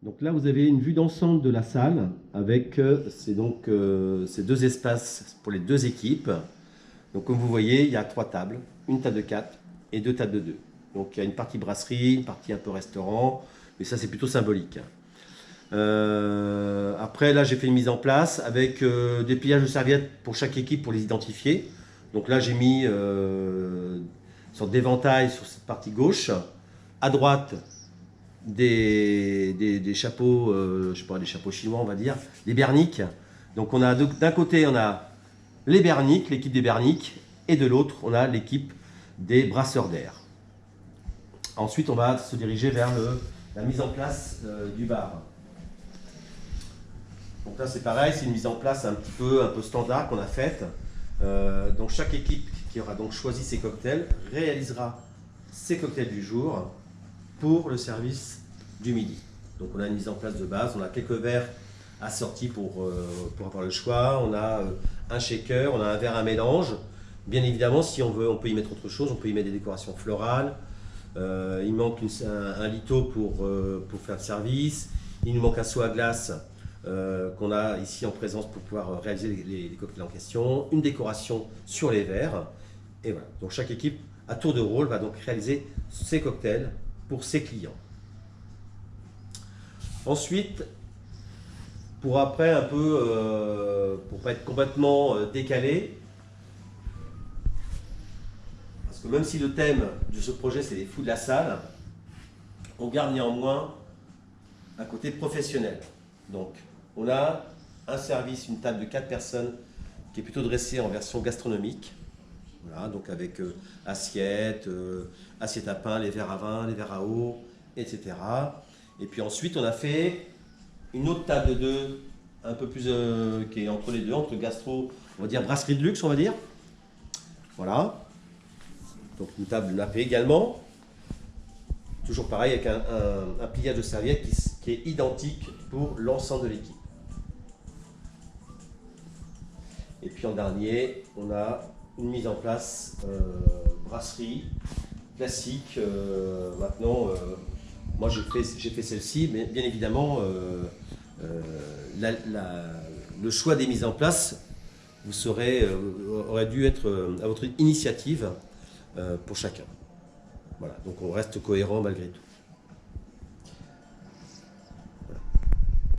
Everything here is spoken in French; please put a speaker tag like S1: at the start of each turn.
S1: Donc là, vous avez une vue d'ensemble de la salle avec ces deux espaces pour les deux équipes. Donc comme vous voyez, il y a 3 tables, une table de 4 et 2 tables de 2. Donc il y a une partie brasserie, une partie un peu restaurant, mais ça c'est plutôt symbolique. Après là, j'ai fait une mise en place avec des pliages de serviettes pour chaque équipe pour les identifier. Donc là, j'ai mis une sorte d'éventail sur cette partie gauche. À droite, des chapeaux, je sais pas, des chapeaux chinois, on va dire, des berniques. Donc on a d'un côté, on a les berniques, l'équipe des berniques, et de l'autre, on a l'équipe des brasseurs d'air. Ensuite, on va se diriger vers la mise en place du bar. Donc là, c'est pareil, c'est une mise en place un peu standard qu'on a faite. Donc chaque équipe qui aura donc choisi ses cocktails réalisera ses cocktails du jour pour le service du midi. Donc on a une mise en place de base, on a quelques verres assortis pour avoir le choix, on a un shaker, on a un verre à mélange. Bien évidemment, si on veut, on peut y mettre autre chose, on peut y mettre des décorations florales. Il manque un litho pour faire le service. Il nous manque un seau à glace qu'on a ici en présence pour pouvoir réaliser les cocktails en question. Une décoration sur les verres. Et voilà. Donc chaque équipe, à tour de rôle, va donc réaliser ses cocktails pour ses clients. Ensuite, pour après un peu, pour pas être complètement décalé, parce que même si le thème de ce projet c'est les fous de la salle, on garde néanmoins un côté professionnel. Donc, on a un service, une table de 4 personnes qui est plutôt dressée en version gastronomique. Voilà, donc avec assiettes, assiettes à pain, les verres à vin, les verres à eau, etc. Et puis ensuite, on a fait une autre table de 2, un peu plus qui est entre les deux, entre gastro, on va dire brasserie de luxe, on va dire. Voilà. Donc une table nappée également. Toujours pareil avec un pliage de serviettes qui est identique pour l'ensemble de l'équipe. Et puis en dernier, on a une mise en place brasserie classique. Maintenant, moi j'ai fait celle-ci, mais bien évidemment, le choix des mises en place aurait dû être à votre initiative pour chacun. Voilà, donc on reste cohérent malgré tout.